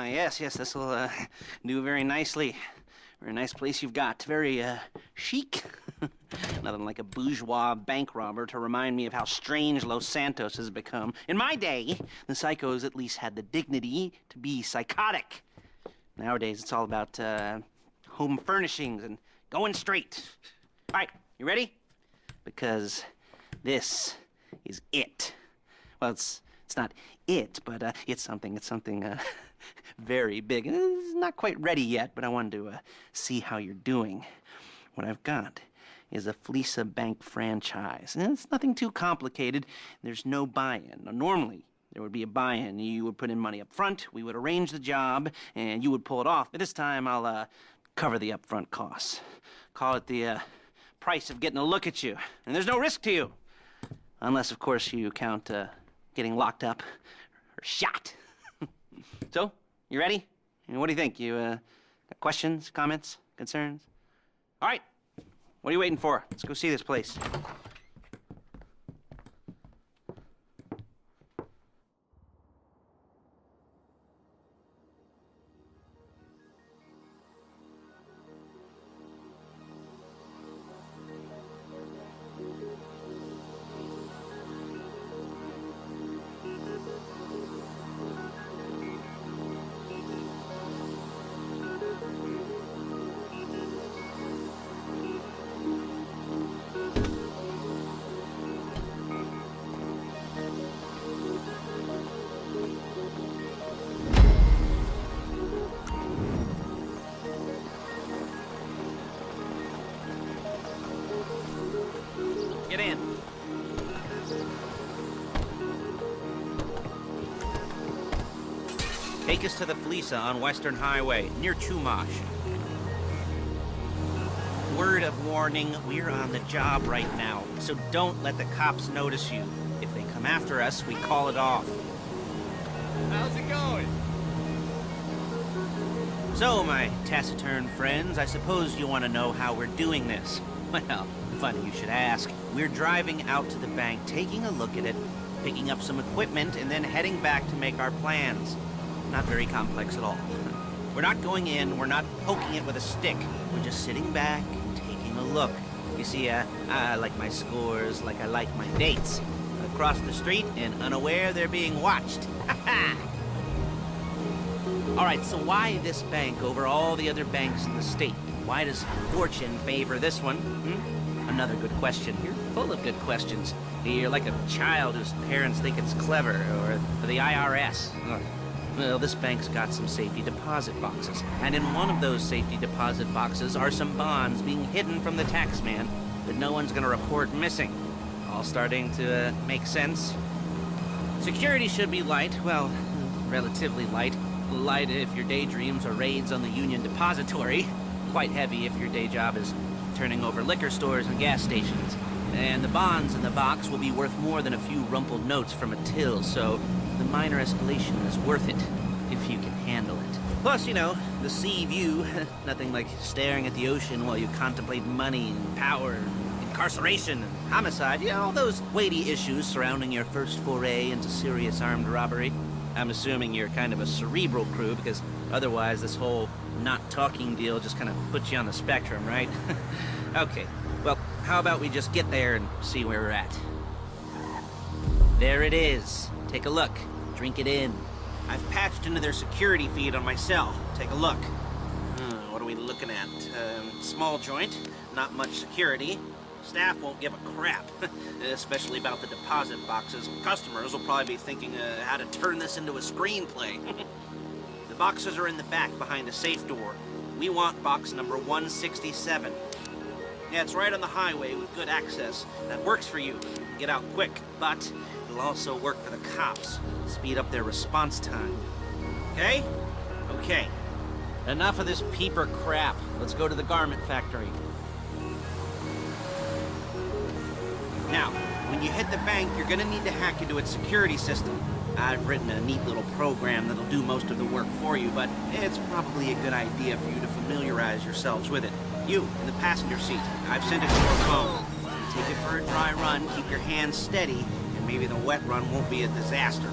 Yes, this'll do very nicely. Very nice place you've got. Very, chic. Nothing like a bourgeois bank robber to remind me of how strange Los Santos has become. In my day, the psychos at least had the dignity to be psychotic. Nowadays, it's all about, home furnishings and going straight. All right, you ready? Because this is it. Well, it's not it, but it's something very big. It's not quite ready yet, but I wanted to see how you're doing. What I've got is a Fleeca bank franchise. And it's nothing too complicated. There's no buy-in. Now, normally, there would be a buy-in. You would put in money up front, we would arrange the job, and you would pull it off. But this time, I'll cover the upfront costs. Call it the price of getting a look at you. And there's no risk to you. Unless, of course, you count getting locked up or shot. So, you ready? And what do you think? You got questions, comments, concerns? All right. What are you waiting for? Let's go see this place. Get in. Take us to the Fleeca on Western Highway, near Chumash. Word of warning, we're on the job right now, so don't let the cops notice you. If they come after us, we call it off. How's it going? So, my taciturn friends, I suppose you want to know how we're doing this. Well, funny you should ask. We're driving out to the bank, taking a look at it, picking up some equipment, and then heading back to make our plans. Not very complex at all. We're not going in, we're not poking it with a stick. We're just sitting back and taking a look. You see, I like my scores like I like my dates. Across the street and unaware they're being watched. All right, so why this bank over all the other banks in the state? Why does fortune favor this one? Another good question. You're full of good questions. You're like a child whose parents think it's clever, or the IRS. Well, this bank's got some safety deposit boxes, and in one of those safety deposit boxes are some bonds being hidden from the tax man that no one's gonna report missing. All starting to make sense? Security should be light, well, relatively light. Light if your daydreams are raids on the Union Depository. Quite heavy if your day job is turning over liquor stores and gas stations. And the bonds in the box will be worth more than a few rumpled notes from a till, so the minor escalation is worth it, if you can handle it. Plus, you know, the sea view, nothing like staring at the ocean while you contemplate money and power and incarceration and homicide, you know, all those weighty issues surrounding your first foray into serious armed robbery. I'm assuming you're kind of a cerebral crew, because otherwise this whole not talking deal just kind of puts you on the spectrum, right? Okay, well, how about we just get there and see where we're at? There it is. Take a look. Drink it in. I've patched into their security feed on my cell. Take a look. What are we looking at? Small joint, not much security. Staff won't give a crap, especially about the deposit boxes. Customers will probably be thinking how to turn this into a screenplay. The boxes are in the back behind a safe door. We want box number 167. Yeah, it's right on the highway with good access. That works for you. Get out quick, but it'll also work for the cops. Speed up their response time. Okay? Okay. Enough of this peeper crap. Let's go to the garment factory. Now, when you hit the bank, you're gonna need to hack into its security system. I've written a neat little program that'll do most of the work for you, but it's probably a good idea for you to familiarize yourselves with it. You, in the passenger seat, I've sent it to your phone. Take it for a dry run, keep your hands steady, and maybe the wet run won't be a disaster.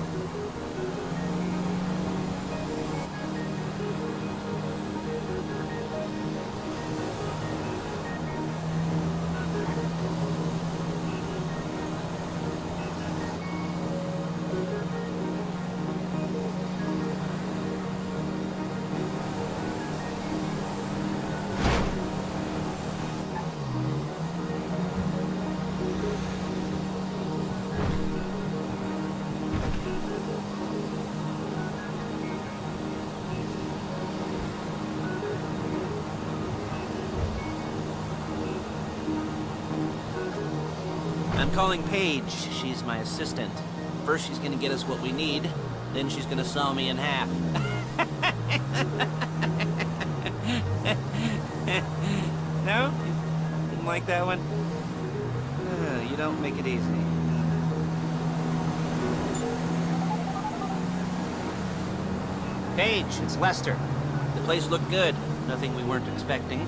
calling Paige. She's my assistant. First, she's gonna get us what we need. Then she's gonna saw me in half. No? Didn't like that one? You don't make it easy. Paige, it's Lester. The place looked good. Nothing we weren't expecting.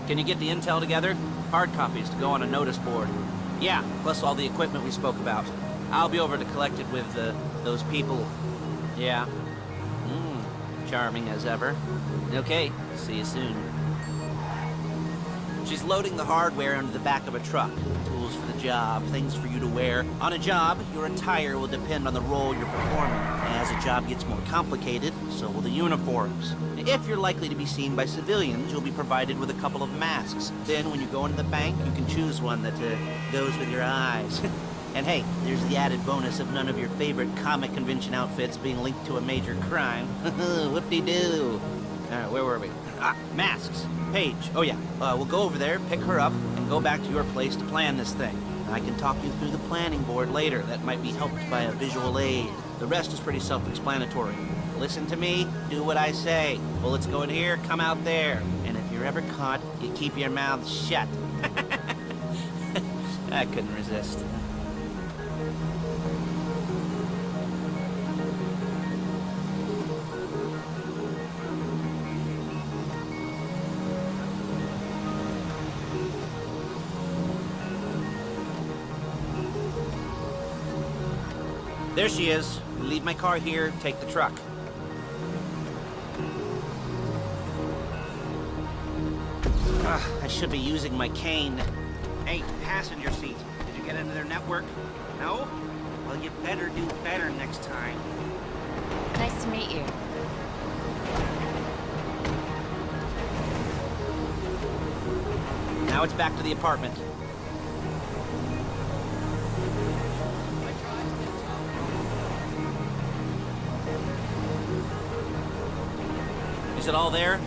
Can you get the intel together? Hard copies to go on a notice board. Yeah, plus all the equipment we spoke about. I'll be over to collect it with, those people. Yeah. Charming as ever. Okay, see you soon. She's loading the hardware into the back of a truck. Tools for the job, things for you to wear. On a job, your attire will depend on the role you're performing. As the job gets more complicated, so will the uniforms. If you're likely to be seen by civilians, you'll be provided with a couple of masks. Then, when you go into the bank, you can choose one that goes with your eyes. And hey, there's the added bonus of none of your favorite comic convention outfits being linked to a major crime. Whoop-de-doo. Alright, where were we? Masks. Paige. Oh yeah, we'll go over there, pick her up, and go back to your place to plan this thing. I can talk you through the planning board later. That might be helped by a visual aid. The rest is pretty self-explanatory. Listen to me, do what I say. Bullets go in here, come out there. And if you're ever caught, you keep your mouth shut. I couldn't resist. There she is. Leave my car here, take the truck. I should be using my cane. Hey, passenger seat. Did you get into their network? No? Well, you better do better next time. Nice to meet you. Now it's back to the apartment. Is it all there?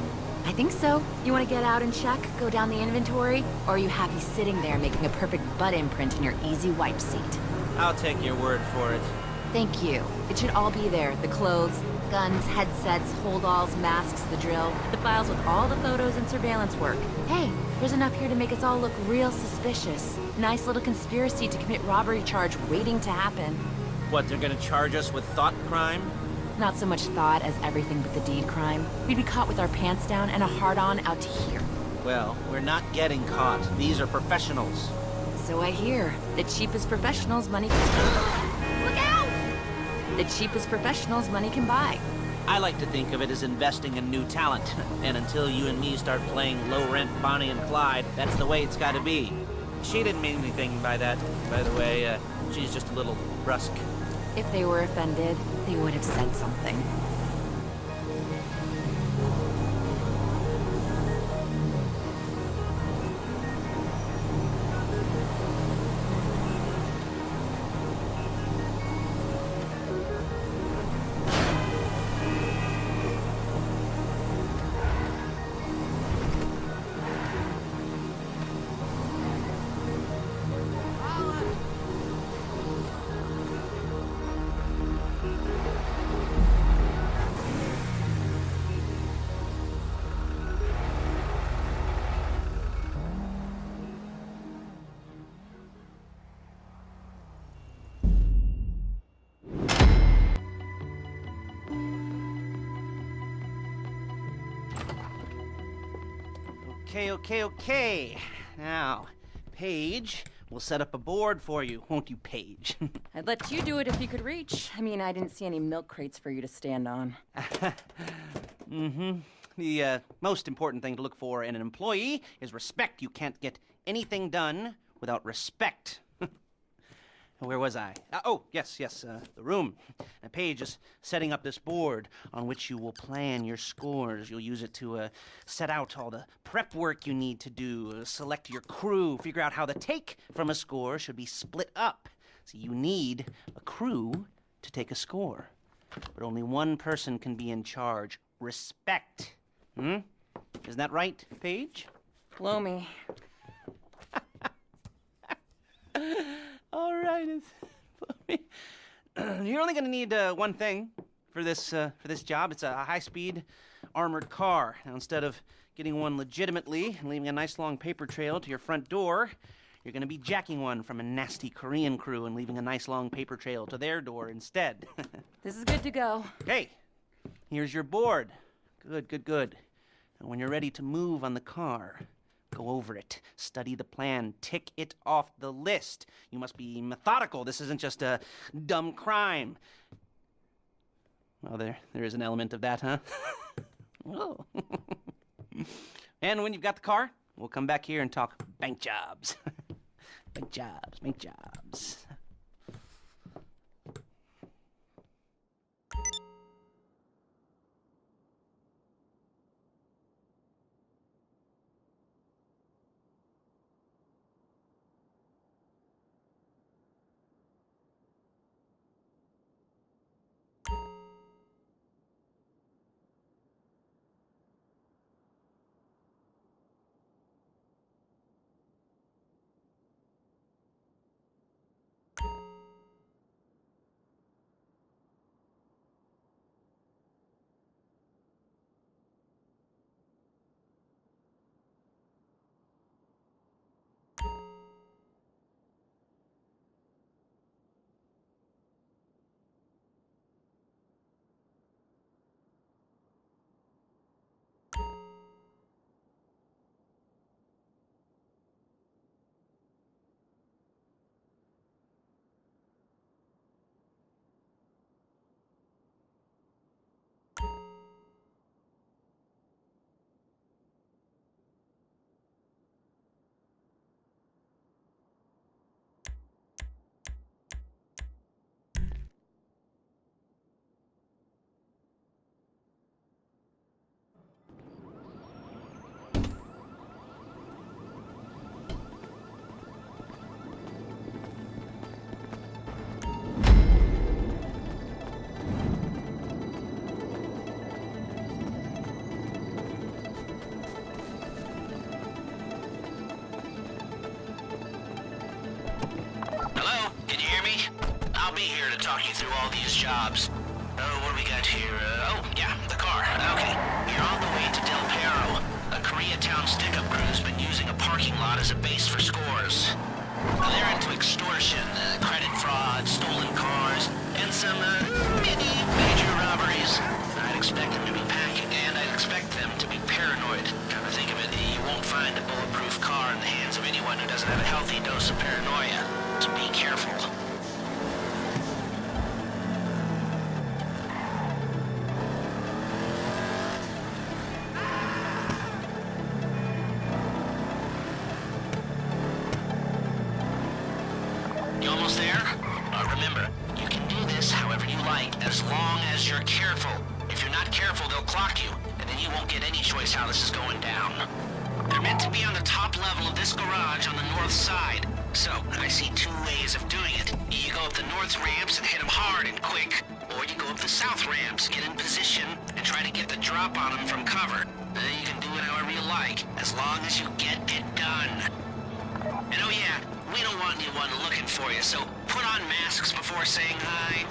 I think so. You want to get out and check, go down the inventory? Or are you happy sitting there making a perfect butt imprint in your easy wipe seat? I'll take your word for it. Thank you. It should all be there. The clothes, guns, headsets, holdalls, masks, the drill, the files with all the photos and surveillance work. Hey, there's enough here to make us all look real suspicious. Nice little conspiracy to commit robbery charge waiting to happen. What, they're gonna charge us with thought crime? Not so much thought as everything but the deed crime. We'd be caught with our pants down and a hard-on out to here. Well, we're not getting caught. These are professionals. So I hear. The cheapest professionals money can... Look out! The cheapest professionals money can buy. I like to think of it as investing in new talent. And until you and me start playing low-rent Bonnie and Clyde, that's the way it's gotta be. She didn't mean anything by that, by the way. She's just a little brusque. If they were offended, they would have said something. Okay. Now, Paige, we'll set up a board for you, won't you, Paige? I'd let you do it if you could reach. I mean, I didn't see any milk crates for you to stand on. The most important thing to look for in an employee is respect. You can't get anything done without respect. Where was I? Yes, the room. Now, Paige is setting up this board on which you will plan your scores. You'll use it to set out all the prep work you need to do, select your crew, figure out how the take from a score should be split up. So you need a crew to take a score. But only one person can be in charge. Respect. Isn't that right, Paige? Blow me. All You're only gonna need one thing for this job. It's a high-speed armored car. Now, instead of getting one legitimately and leaving a nice long paper trail to your front door, you're gonna be jacking one from a nasty Korean crew and leaving a nice long paper trail to their door instead. This is good to go. Hey, here's your board. Good. And when you're ready to move on the car, go over it, study the plan, tick it off the list. You must be methodical. This isn't just a dumb crime. Well, there is an element of that, huh? Oh. And when you've got the car, we'll come back here and talk bank jobs. Bank jobs. Talk you through all these jobs. Oh, what do we got here? The car. Okay. You're on the way to Del Perro. A Koreatown stick-up crew's been using a parking lot as a base for scores. They're into extortion, credit fraud, stolen cars, and some, major robberies. I'd expect them to be packing, and I'd expect them to be paranoid. Come to think of it, you won't find a bulletproof car in the hands of anyone who doesn't have a healthy dose of paranoia. So be careful. You almost there? Remember, you can do this however you like, as long as you're careful. If you're not careful, they'll clock you, and then you won't get any choice how this is going down. They're meant to be on the top level of this garage on the north side. So, I see two ways of doing it. You go up the north ramps and hit them hard and quick, or you go up the south ramps, get in position, and try to get the drop on them from cover. You can do it however you like, as long as you get it done. And oh yeah, we don't want anyone looking for you, so put on masks before saying hi.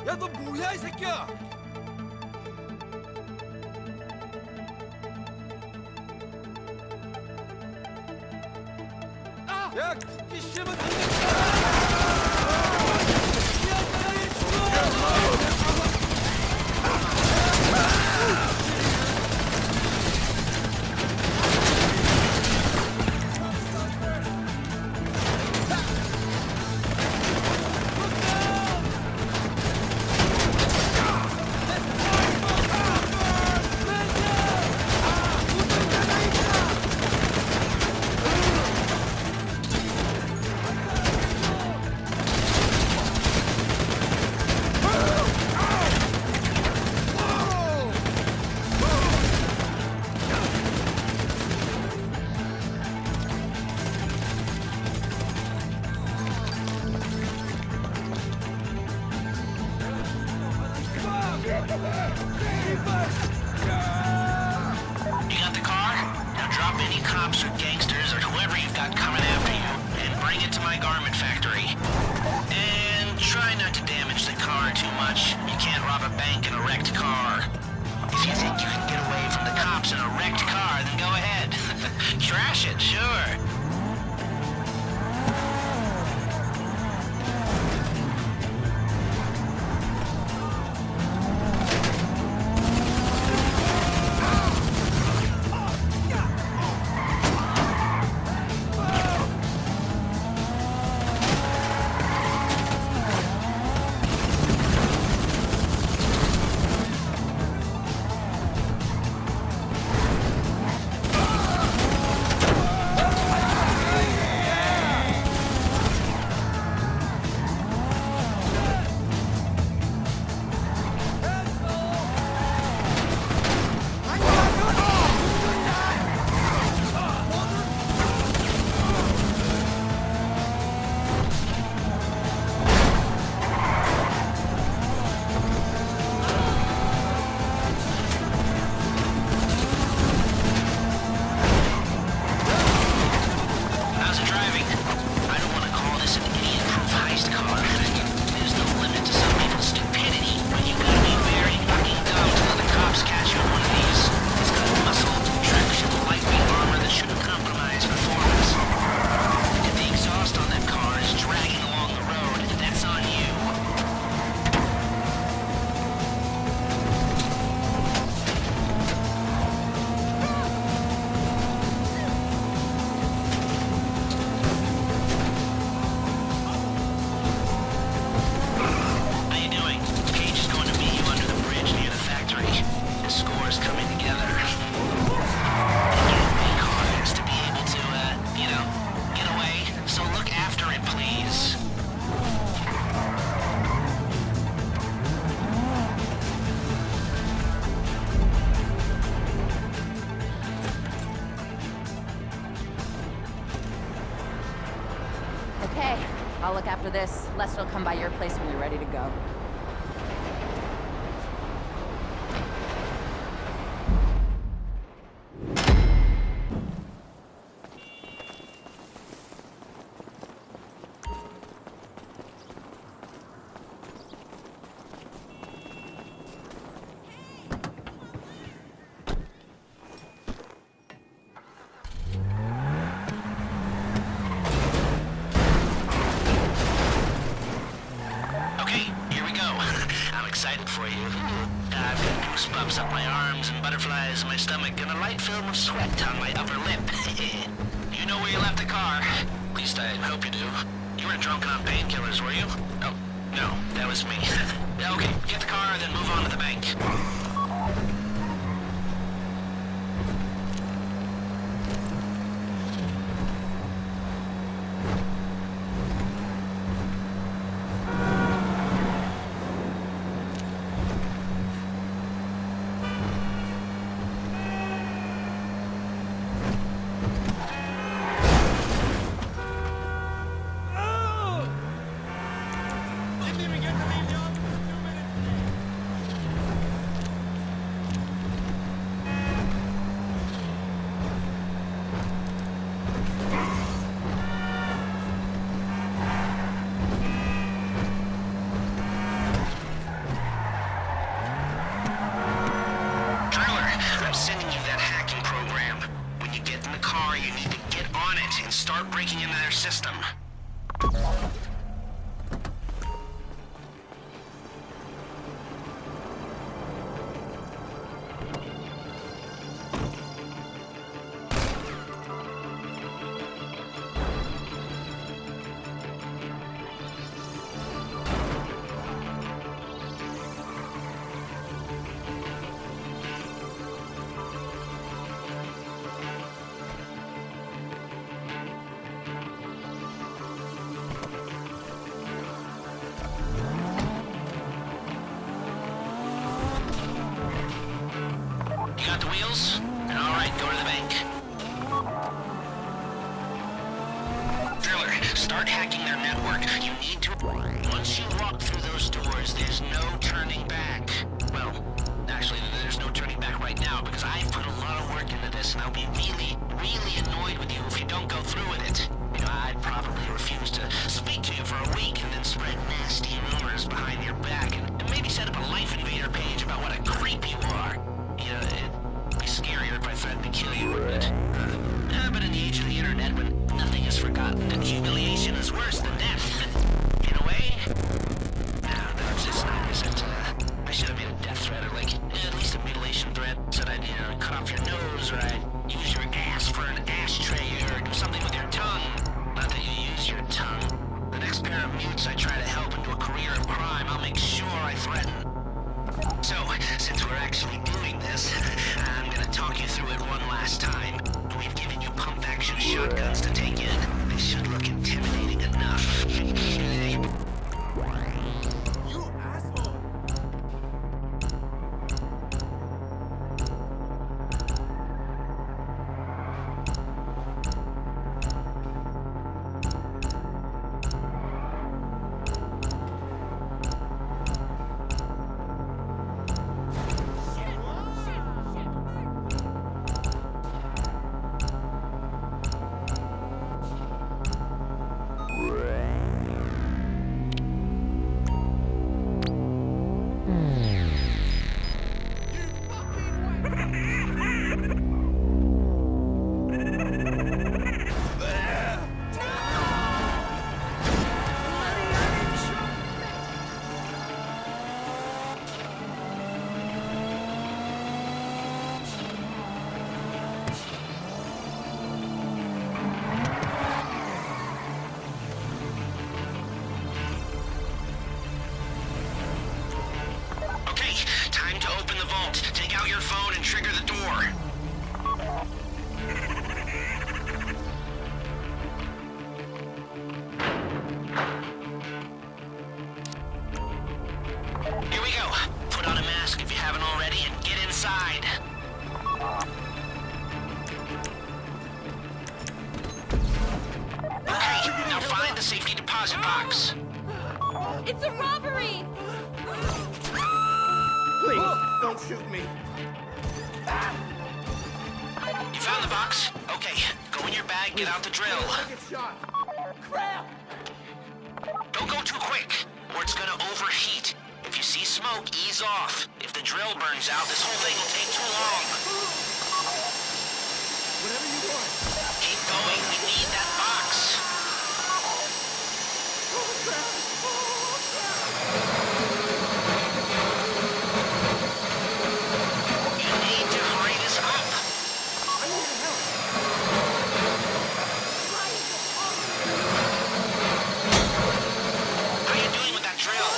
야, 너 뭐야, 이 새끼야? 야, 이 씨발 You got the car? Now drop any cops or gangsters or whoever you've got coming after you and bring it to my garment factory. And try not to damage the car too much. You can't rob a bank in a wrecked car. If you think you can get away from the cops in a wrecked car, then go ahead. Trash it, sure. How's it driving? I don't want to call this an idiot-proof heist car. There's no limit to some people's stupidity, but you gotta be very fucking dumb to let the cops catch you in one of these. It's got muscle, traction, lightweight armor that shouldn't compromise performance. If the exhaust on that car is dragging along the road, that's on you. How you doing? Cage is going to meet you under the bridge near the factory. The score's coming together. Your car has to be able to, get away. So look after it, please. Okay, I'll look after this. Lester will come by your place when you're ready to go. Okay, here we go. I'm excited for you. I've got goosebumps up my arms and butterflies in my stomach and a light film of sweat on my upper lip. You know where you left the car? At least I hope you do. You weren't drunk on painkillers, were you? Oh, no, that was me. Okay, get the car, then move on to the bank. in the car, you need to get on it and start breaking into their system. You got the wheels? All right, go to the bank. Driller, start hacking their network. You need to... Once you walk through those doors, there's no turning back. Well, actually, there's no turning back right now because I've put a lot of work into this and I'll be really, really annoyed with you if you don't go through with it. You know, I'd probably refuse to speak to you for a week and then spread nasty rumors behind your back and maybe set up a Life Invader page about what a creep you are. You know, it'd be scarier if I threatened to kill you, wouldn't it? But in the age of the internet, when nothing is forgotten and humiliation is worse than death, in a way, no, it's just not, is it? I should have made a death threat or like, at least a mutilation threat. Said I'd, cut off your nose or I'd use your ass for an ashtray or do something with your tongue. Not that you use your tongue. The next pair of mutes I try to help into a career of crime, I'll make sure I threaten. So, since we're actually doing this, I'm gonna talk you through it one last time. We've given you pump-action shotguns to take in. They should look intimidating enough. You asshole! Time to open the vault. Take out your phone and trigger the door. Here we go. Put on a mask if you haven't already and get inside. Okay, now find the safety deposit box. It's a robbery! Please, don't shoot me. You found the box? Okay, go in your bag, get out the drill. I get shot. Crap! Don't go too quick, or it's gonna overheat. If you see smoke, ease off. If the drill burns out, this whole thing will take too long. Whatever you want. Keep going, we need that box. You need to hurry this up. I need help. How you doing with that drill?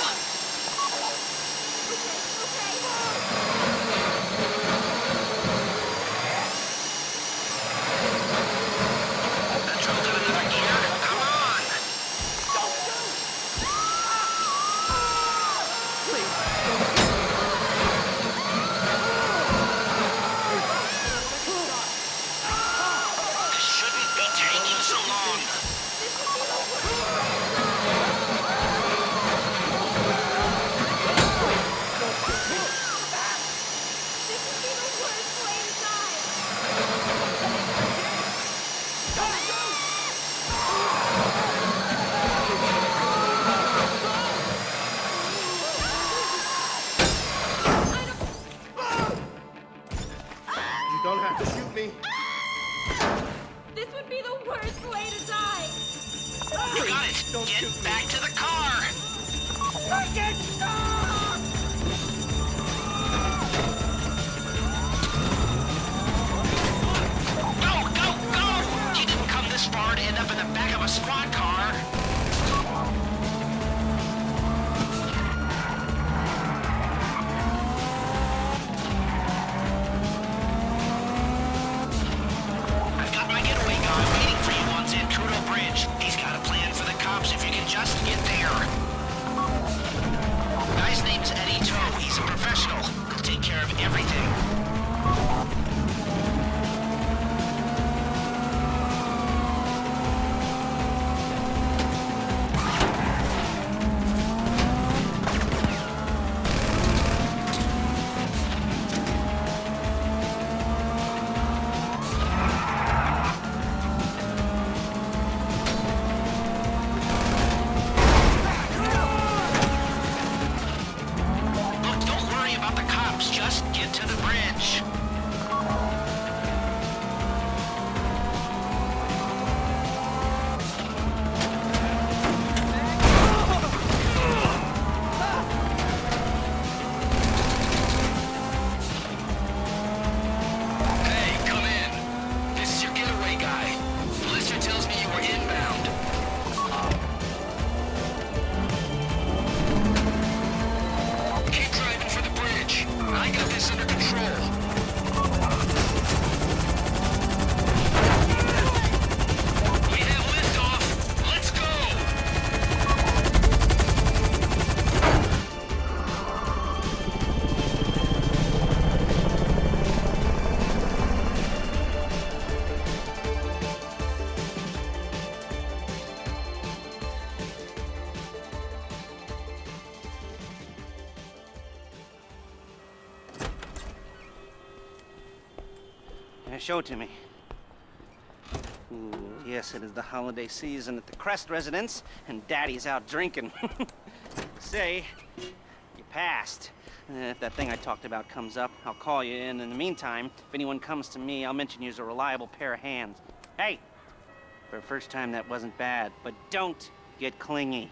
be the worst way to die! You got it! Don't Get shoot me. back to the car! Get stop! Go, go, go! You didn't come this far to end up in the back of a squad car. I've got my getaway guy waiting for you on Zancudo Bridge. He's got a plan for the cops if you can just get there. Guy's name's Eddie Toe. He's a professional. He'll take care of everything. Look, don't worry about the cops. Just get to the bridge. Hey, come in. This is your getaway guy. Lester tells me you were inbound. Keep driving for the bridge. I got this under control. We have liftoff. Let's go. Show it to me. Ooh, yes, it is the holiday season at the Crest residence, and Daddy's out drinking. Say, you passed. If that thing I talked about comes up, I'll call you, and in the meantime, if anyone comes to me, I'll mention you as a reliable pair of hands. Hey, for a first time, that wasn't bad, but don't get clingy.